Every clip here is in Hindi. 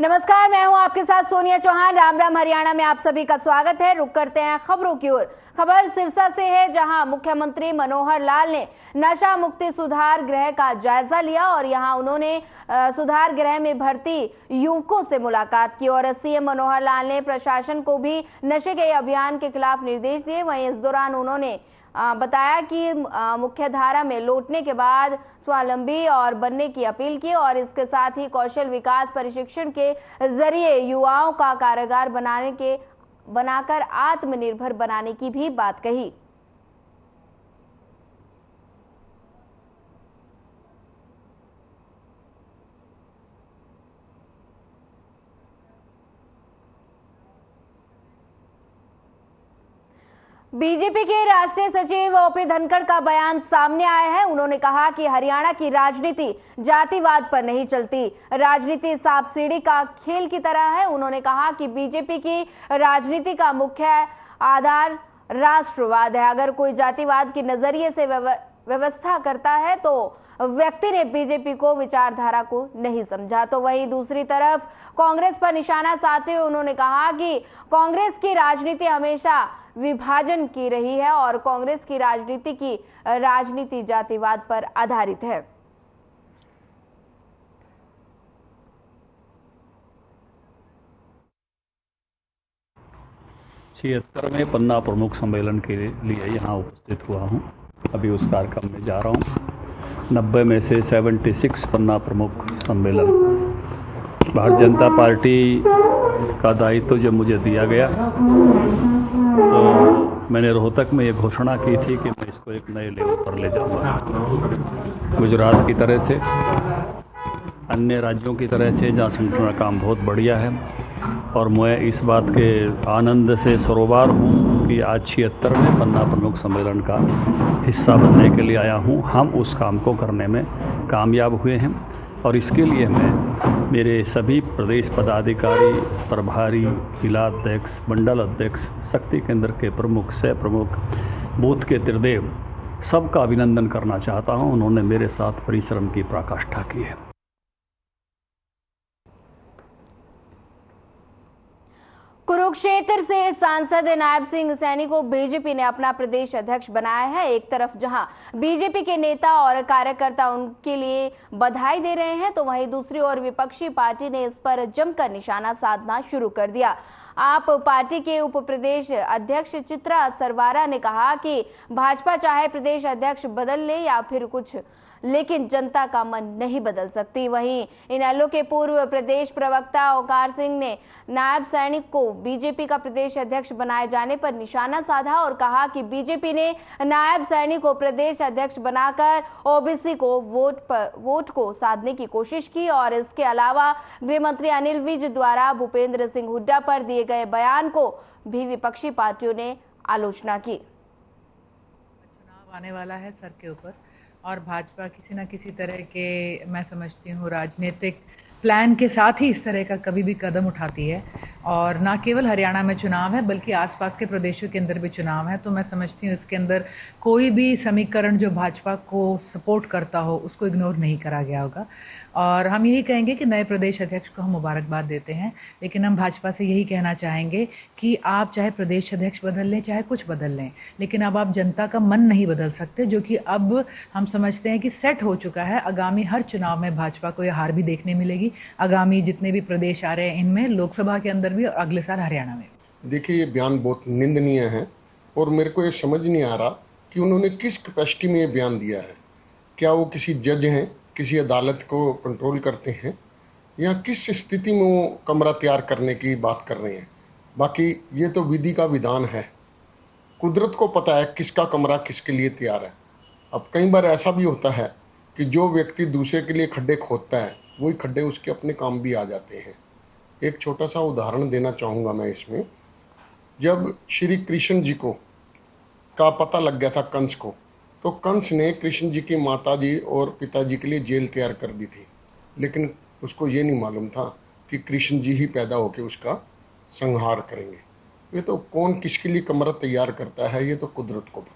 नमस्कार, मैं हूं आपके साथ सोनिया चौहान। राम राम हरियाणा में आप सभी का स्वागत है। रुक करते हैं खबरों की ओर। खबर सिरसा से है, जहां मुख्यमंत्री मनोहर लाल ने नशा मुक्ति सुधार गृह का जायजा लिया और यहां उन्होंने सुधार गृह में भर्ती युवकों से मुलाकात की और सीएम मनोहर लाल ने प्रशासन को भी नशे के अभियान के खिलाफ निर्देश दिए। वहीं इस दौरान उन्होंने बताया कि मुख्य धारा में लौटने के बाद स्वावलंबी और बनने की अपील की और इसके साथ ही कौशल विकास प्रशिक्षण के जरिए युवाओं का कारोबार बनाकर आत्मनिर्भर बनाने की भी बात कही। बीजेपी के राष्ट्रीय सचिव ओपी धनखड़ का बयान सामने आया है। उन्होंने कहा कि हरियाणा की राजनीति जातिवाद पर नहीं चलती, राजनीति सांप सीढ़ी का खेल की तरह है। उन्होंने कहा कि बीजेपी की राजनीति का मुख्य आधार राष्ट्रवाद है। अगर कोई जातिवाद के नजरिए से व्यवस्था करता है तो व्यक्ति ने बीजेपी को विचारधारा को नहीं समझा। तो वहीं दूसरी तरफ कांग्रेस पर निशाना साधते हुए उन्होंने कहा कि कांग्रेस की राजनीति हमेशा विभाजन की रही है और कांग्रेस की राजनीति जातिवाद पर आधारित है। 76वें पन्ना प्रमुख सम्मेलन के लिए यहाँ उपस्थित हुआ हूँ। अभी उस कार्यक्रम में जा रहा हूँ। 90 में से 76 पन्ना प्रमुख सम्मेलन भारतीय जनता पार्टी का दायित्व जब मुझे दिया गया तो मैंने रोहतक में ये घोषणा की थी कि मैं इसको एक नए लेवल पर ले जाऊँगा। गुजरात की तरह से, अन्य राज्यों की तरह से जहाँ संगठन का काम बहुत बढ़िया है और मैं इस बात के आनंद से सरोबार हूँ कि आज 76वें पन्ना प्रमुख सम्मेलन का हिस्सा बनने के लिए आया हूँ। हम उस काम को करने में कामयाब हुए हैं और इसके लिए मैं मेरे सभी प्रदेश पदाधिकारी, प्रभारी, जिला अध्यक्ष, मंडल अध्यक्ष, शक्ति केंद्र के प्रमुख, सह प्रमुख, बूथ के त्रिदेव, सबका अभिनंदन करना चाहता हूँ। उन्होंने मेरे साथ परिश्रम की पराकाष्ठा की है। कुरुक्षेत्र से सांसद नायब सिंह सैनी को बीजेपी ने अपना प्रदेश अध्यक्ष बनाया है। एक तरफ जहां बीजेपी के नेता और कार्यकर्ता उनके लिए बधाई दे रहे हैं, तो वहीं दूसरी ओर विपक्षी पार्टी ने इस पर जमकर निशाना साधना शुरू कर दिया। आप पार्टी के उप प्रदेश अध्यक्ष चित्रा सरवारा ने कहा कि भाजपा चाहे प्रदेश अध्यक्ष बदल ले या फिर कुछ, लेकिन जनता का मन नहीं बदल सकती। वहीं इनेलो के पूर्व प्रदेश प्रवक्ता ओंकार सिंह ने नायब सैनी को बीजेपी का प्रदेश अध्यक्ष बनाए जाने पर निशाना साधा और कहा कि बीजेपी ने नायब सैनी को प्रदेश अध्यक्ष बनाकर ओबीसी को वोट को साधने की कोशिश की और इसके अलावा गृह मंत्री अनिल विज द्वारा भूपेंद्र सिंह हुड्डा पर दिए गए बयान को भी विपक्षी पार्टियों ने आलोचना की। चुनाव आने वाला है सर के ऊपर और भाजपा किसी न किसी तरह के, मैं समझती हूँ, राजनीतिक प्लान के साथ ही इस तरह का कभी भी कदम उठाती है और ना केवल हरियाणा में चुनाव है बल्कि आसपास के प्रदेशों के अंदर भी चुनाव है। तो मैं समझती हूँ इसके अंदर कोई भी समीकरण जो भाजपा को सपोर्ट करता हो उसको इग्नोर नहीं करा गया होगा और हम यही कहेंगे कि नए प्रदेश अध्यक्ष को हम मुबारकबाद देते हैं, लेकिन हम भाजपा से यही कहना चाहेंगे कि आप चाहे प्रदेश अध्यक्ष बदल लें चाहे कुछ बदल लें, लेकिन अब आप जनता का मन नहीं बदल सकते, जो कि अब हम समझते हैं कि सेट हो चुका है। आगामी हर चुनाव में भाजपा को यह हार भी देखने मिलेगी। आगामी जितने भी प्रदेश आ रहे हैं इनमें, लोकसभा के अंदर भी और अगले साल हरियाणा में। देखिए, ये बयान बहुत निंदनीय है और मेरे को ये समझ नहीं आ रहा कि उन्होंने किस कैपेसिटी में ये बयान दिया है। क्या वो किसी जज हैं, किसी अदालत को कंट्रोल करते हैं, या किस स्थिति में वो कमरा तैयार करने की बात कर रहे हैं। बाकी ये तो विधि का विधान है, कुदरत को पता है किसका कमरा किसके लिए तैयार है। अब कई बार ऐसा भी होता है कि जो व्यक्ति दूसरे के लिए खड्डे खोदता है वही खड्डे उसके अपने काम भी आ जाते हैं। एक छोटा सा उदाहरण देना चाहूँगा मैं इसमें। जब श्री कृष्ण जी को का पता लग गया था कंस को, तो कंस ने कृष्ण जी की माताजी और पिताजी के लिए जेल तैयार कर दी थी, लेकिन उसको ये नहीं मालूम था कि कृष्ण जी ही पैदा होकर उसका संहार करेंगे। ये तो कौन किसके लिए कमरा तैयार करता है, ये तो कुदरत को पता।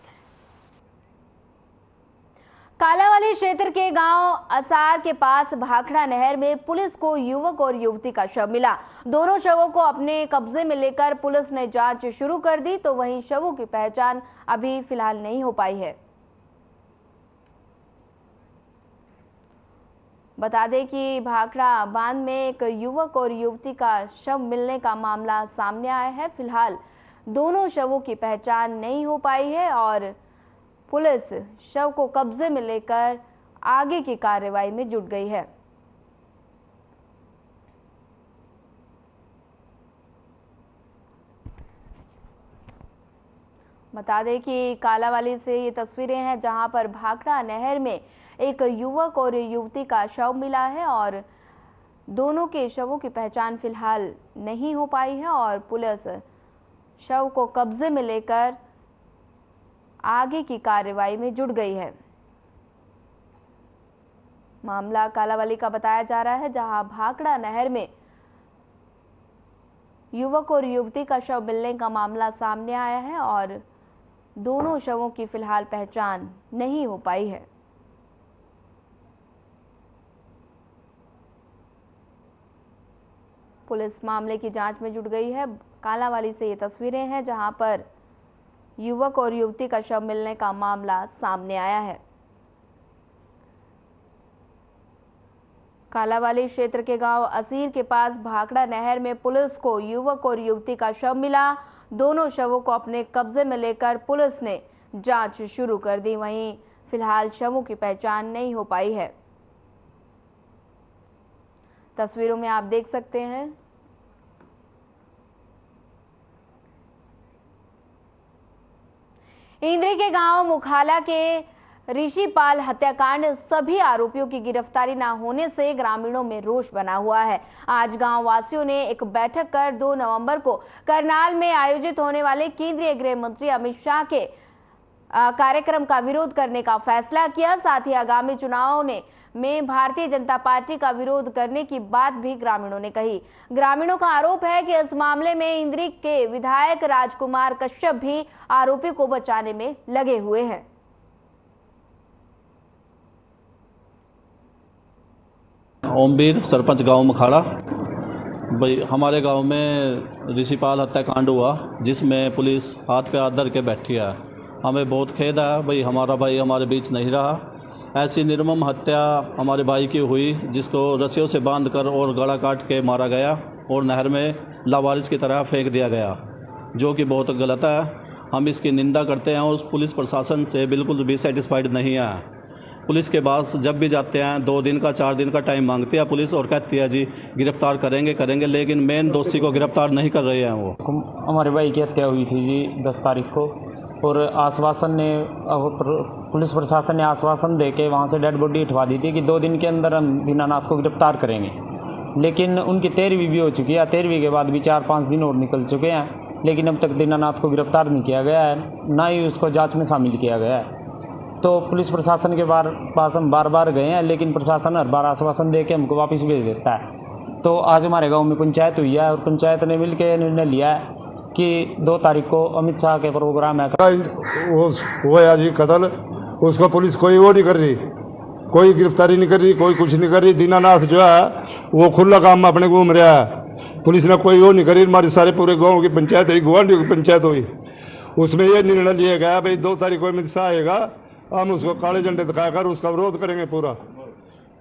कालावाली क्षेत्र के गांव असार के पास भाखड़ा नहर में पुलिस को युवक और युवती का शव मिला। दोनों शवों को अपने कब्जे में लेकर पुलिस ने जांच शुरू कर दी, तो वहीं शवों की पहचान अभी फिलहाल नहीं हो पाई है। बता दें कि भाखड़ा बांध में एक युवक और युवती का शव मिलने का मामला सामने आया है। फिलहाल दोनों शवों की पहचान नहीं हो पाई है और पुलिस शव को कब्जे में लेकर आगे की कार्रवाई में जुट गई है। बता दें कि कालावाली से ये तस्वीरें हैं जहां पर भाखड़ा नहर में एक युवक और युवती का शव मिला है और दोनों के शवों की पहचान फिलहाल नहीं हो पाई है और पुलिस शव को कब्जे में लेकर आगे की कार्रवाई में जुट गई है। मामला कालावाली का बताया जा रहा है जहां भाखड़ा नहर में युवक और युवती का शव मिलने का मामला सामने आया है और दोनों शवों की फिलहाल पहचान नहीं हो पाई है। पुलिस मामले की जांच में जुट गई है। कालावाली से ये तस्वीरें हैं जहां पर युवक और युवती का शव मिलने का मामला सामने आया है। कालावाली क्षेत्र के गांव असीर के पास भाखड़ा नहर में पुलिस को युवक और युवती का शव मिला। दोनों शवों को अपने कब्जे में लेकर पुलिस ने जांच शुरू कर दी। वहीं फिलहाल शवों की पहचान नहीं हो पाई है। तस्वीरों में आप देख सकते हैं इंद्री के गांव मुखाला के ऋषिपाल हत्याकांड, सभी आरोपियों की गिरफ्तारी न होने से ग्रामीणों में रोष बना हुआ है। आज गांव वासियों ने एक बैठक कर 2 नवंबर को करनाल में आयोजित होने वाले केंद्रीय गृह मंत्री अमित शाह के कार्यक्रम का विरोध करने का फैसला किया। साथ ही आगामी चुनावों में भारतीय जनता पार्टी का विरोध करने की बात भी ग्रामीणों ने कही। ग्रामीणों का आरोप है कि इस मामले में इंद्री के विधायक राजकुमार कश्यप भी आरोपी को बचाने में लगे हुए हैं। ओमवीर, सरपंच गांव मखाड़ा। भाई हमारे गांव में ऋषिपाल हत्याकांड हुआ जिसमें पुलिस हाथ पे हाथ धर के बैठी है। हमें बहुत खेद है भाई, हमारा भाई हमारे बीच नहीं रहा। ऐसी निर्मम हत्या हमारे भाई की हुई जिसको रस्सियों से बांधकर और गला काट के मारा गया और नहर में लावारिस की तरह फेंक दिया गया, जो कि बहुत गलत है। हम इसकी निंदा करते हैं और उस पुलिस प्रशासन से बिल्कुल भी सेटिस्फाइड नहीं है। पुलिस के पास जब भी जाते हैं 2 दिन का 4 दिन का टाइम मांगती है पुलिस और कहती है जी गिरफ्तार करेंगे, लेकिन मेन दोषी को गिरफ्तार नहीं कर रहे हैं। वो हमारे भाई की हत्या हुई थी जी 10 तारीख को और आश्वासन ने पुलिस प्रशासन ने आश्वासन दे के वहाँ से डेड बॉडी उठवा दी थी कि 2 दिन के अंदर हम दीनानाथ को गिरफ्तार करेंगे। लेकिन उनकी 13वीं भी हो चुकी है। 13वीं के बाद भी 4-5 दिन और निकल चुके हैं, लेकिन अब तक दीनानाथ को गिरफ्तार नहीं किया गया है, ना ही उसको जांच में शामिल किया गया है। तो पुलिस प्रशासन के पास हम बार बार गए हैं, लेकिन प्रशासन हर बार आश्वासन दे के हमको वापस भेज देता है। तो आज हमारे गाँव में पंचायत हुई है और पंचायत ने मिल के निर्णय लिया है कि 2 तारीख को अमित शाह के प्रोग्राम है। वो हुआ जी कत्ल, उसको पुलिस कोई वो नहीं कर रही, कोई गिरफ्तारी नहीं कर रही, कोई कुछ नहीं कर रही। दीनानाथ जो है वो खुला काम में अपने घूम रहा है, पुलिस ने कोई वो नहीं करी। हमारे सारे पूरे गांव की पंचायत हुई, गुवाहाटी की पंचायत हुई, उसमें ये निर्णय लिया गया भाई 2 तारीख को अमित शाह आएगा, हम उसको काले झंडे दिखाकर उसका विरोध करेंगे पूरा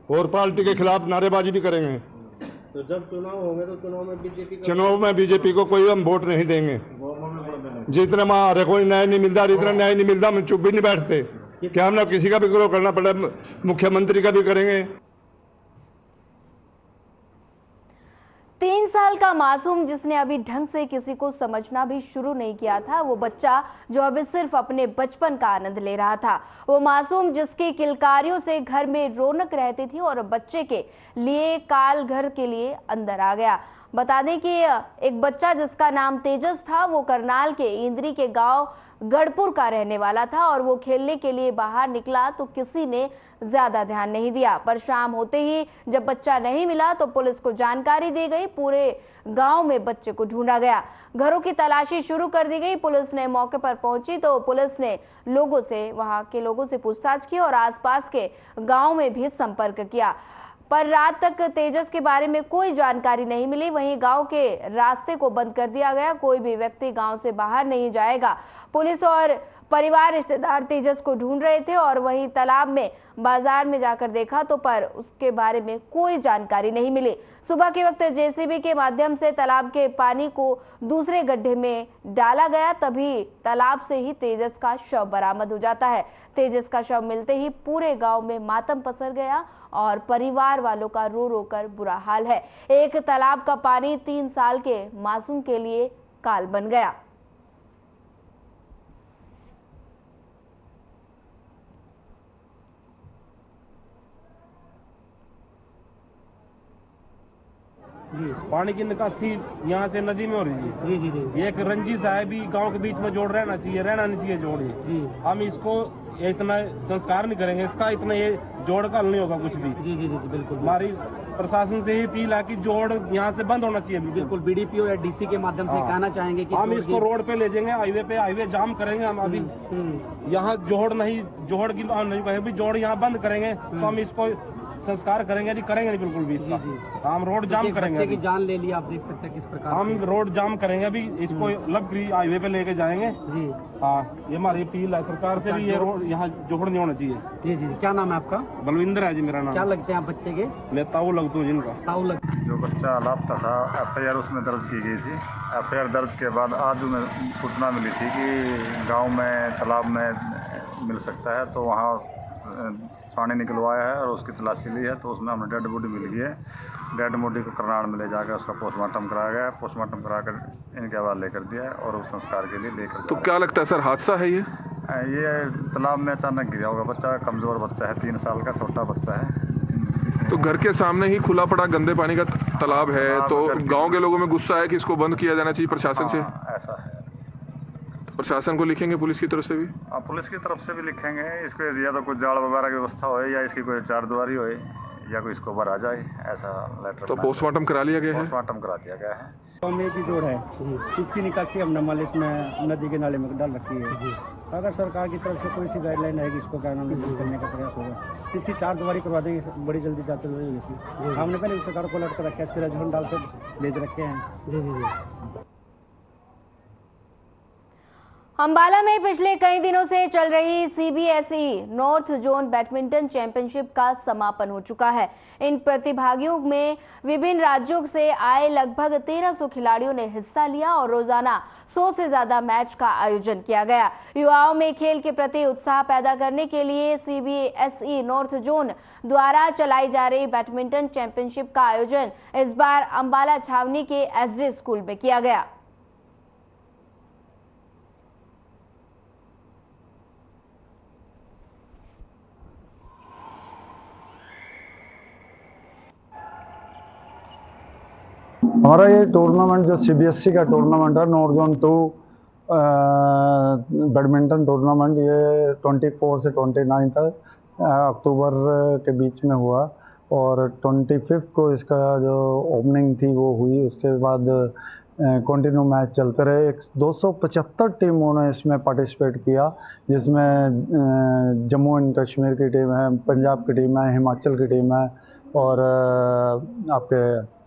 और पार्टी के खिलाफ नारेबाजी भी करेंगे। तो जब चुनाव होंगे तो चुनाव में बीजेपी को कोई हम वोट नहीं देंगे। जितने हमारे कोई न्याय नहीं मिलता, इतना न्याय नहीं मिलता, हम चुप भी नहीं बैठते। क्या हमने किसी का भी विरोध करना पड़े, मुख्यमंत्री का भी करेंगे। 3 साल का मासूम जिसने अभी ढंग से किसी को समझना भी शुरू नहीं किया था, वो बच्चा जो अभी सिर्फ अपने बचपन का आनंद ले रहा था, वो मासूम जिसकी किलकारियों से घर में रौनक रहती थी और बच्चे के लिए काल घर के लिए अंदर आ गया। बता दें कि एक बच्चा जिसका नाम तेजस था, वो करनाल के इंद्री के गांव गढ़पुर का रहने वाला था और वो खेलने के लिए बाहर निकला तो किसी ने ज्यादा ध्यान नहीं दिया। पर शाम होते ही जब बच्चा नहीं मिला तो पुलिस को जानकारी दी गई। पूरे गांव में बच्चे को ढूंढा गया। घरों की तलाशी शुरू कर दी गई। पुलिस ने मौके पर पहुंची तो पुलिस ने वहां के लोगों से पूछताछ की और आसपास के गांव में भी संपर्क किया, पर रात तक तेजस के बारे में कोई जानकारी नहीं मिली। वहीं गांव के रास्ते को बंद कर दिया गया। कोई भी व्यक्ति गांव से बाहर नहीं जाएगा। पुलिस और परिवार रिश्तेदार तेजस को ढूंढ रहे थे और वहीं तालाब में बाजार में जाकर देखा तो पर उसके बारे में कोई जानकारी नहीं मिली। सुबह के वक्त जेसीबी के माध्यम से तालाब के पानी को दूसरे गड्ढे में डाला गया, तभी तालाब से ही तेजस का शव बरामद हो जाता है। तेजस का शव मिलते ही पूरे गांव में मातम पसर गया और परिवार वालों का रो रो कर बुरा हाल है। एक तालाब का पानी 3 साल के मासूम के लिए काल बन गया। जी, पानी की निकासी यहाँ से नदी में हो रही है। जी जी जी ये एक रंजिश है भी, गांव के बीच में जोड़ रहना चाहिए, रहना नहीं चाहिए जोड़ ये। जी हम इसको इतना संस्कार नहीं करेंगे, इसका इतना ये जोड़ का हल नहीं होगा कुछ भी। जी जी जी बिल्कुल। हमारी प्रशासन से ही अपील है कि जोड़ यहाँ से बंद होना चाहिए। बिल्कुल बीडीपीओ या डीसी के माध्यम से कहना चाहेंगे कि हम इसको रोड पे ले जाएंगे, हाईवे पे हाईवे जाम करेंगे। हम अभी यहाँ जोड़ की नहीं कहेंगे, जोड़ यहाँ बंद करेंगे तो हम इसको संस्कार करेंगे नहीं बिल्कुल भी इसका। हम रोड जाम करेंगे। बच्चे की जान ले ली, आप देख सकते हैं किस प्रकार हम रोड जाम करेंगे अभी, इसको लबगरी हाईवे पे लेके जाएंगे। जी हाँ, ये हमारी अपील है सरकार से भी, ये रोड यहाँ जोड़ नहीं होना चाहिए। जी जी। क्या नाम है आपका? बलविंदर है जी मेरा नाम। क्या लगते हैं आप बच्चे के? मैं ताऊ लगता हूँ जिनका। ताऊ लग। जो बच्चा लापता था, FIR उसमें दर्ज की गई थी। FIR दर्ज के बाद आज में सूचना मिली थी कि गांव में तालाब में मिल सकता है, तो वहाँ पानी निकलवाया है और उसकी तलाशी ली है, तो उसमें हमें डेड बॉडी मिल गई है। डेड बॉडी को करनाल में ले जाकर उसका पोस्टमार्टम कराया गया। पोस्टमार्टम कराकर इनके हवाले कर दिया है और वो संस्कार के लिए लेकर। तो क्या लगता है सर, हादसा है ये तालाब में अचानक गिरा होगा। बच्चा कमज़ोर बच्चा है, 3 साल का छोटा बच्चा है। तो घर के सामने ही खुला पड़ा गंदे पानी का तालाब है, तो गांव के लोगों में गुस्सा है कि इसको बंद किया जाना चाहिए प्रशासन से। ऐसा है। प्रशासन को लिखेंगे पुलिस की तरफ से भी? पुलिस की तरफ से भी लिखेंगे। इसको या तो कुछ जाड़ वगैरह की व्यवस्था हो, या इसकी कोई चारदीवारी हो, या कोई इसको बाहर आ जाए, ऐसा लेटर। तो पोस्टमार्टम करा लिया गया है? पोस्टमार्टम करा दिया गया है। गाँव में की जोड़ है, इसकी निकासी हम नमालिश में नदी के नाले में डाल रखी है। अगर सरकार की तरफ से कोई सी गाइडलाइन आएगी, इसको कानून करने का प्रयास होगा। इसकी चारदीवारी करवा देंगे, बड़ी जल्दी चाहते हुए इसकी। हमने पहले सरकार को अलर्ट कर रखा है, इसके रेजोल्यूशन डालते भेज रखे हैं। जी जी जी। अंबाला में पिछले कई दिनों से चल रही CBSE north zone badminton championship का समापन हो चुका है। इन प्रतिभागियों में विभिन्न राज्यों से आए लगभग 1300 खिलाड़ियों ने हिस्सा लिया और रोजाना 100 से ज्यादा मैच का आयोजन किया गया। युवाओं में खेल के प्रति उत्साह पैदा करने के लिए CBSE नॉर्थ जोन द्वारा चलाई जा रही बैडमिंटन चैंपियनशिप का आयोजन इस बार अंबाला छावनी के SD स्कूल में किया गया। हमारा ये टूर्नामेंट जो CBSE का टूर्नामेंट है, नॉर्थ जोन 2 बैडमिंटन टूर्नामेंट, ये 24 से 29 तक अक्टूबर के बीच में हुआ और 25 को इसका जो ओपनिंग थी वो हुई। उसके बाद कंटिन्यू मैच चलते रहे। 275 टीमों ने इसमें पार्टिसिपेट किया, जिसमें जम्मू एंड कश्मीर की टीम है, पंजाब की टीम है, हिमाचल की टीम है और आपके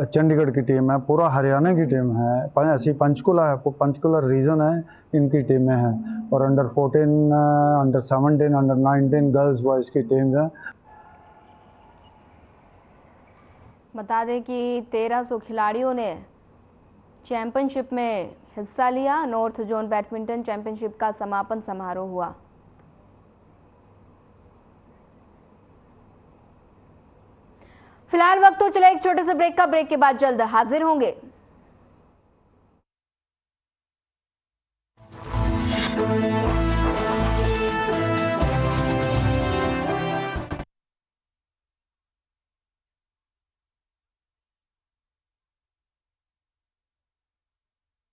चंडीगढ़ की टीम है, पूरा हरियाणा की टीम है, ऐसी पंचकुला है, पंचकुला रीजन है, इनकी टीमें हैं और under 14, under 17, under 19 girls boys की टीम्स हैं। बता दें कि 1300 खिलाड़ियों ने चैंपियनशिप में हिस्सा लिया। नॉर्थ जोन बैडमिंटन चैंपियनशिप का समापन समारोह हुआ। फिलहाल वक्त तो चला एक छोटे से ब्रेक का। ब्रेक के बाद जल्द हाजिर होंगे।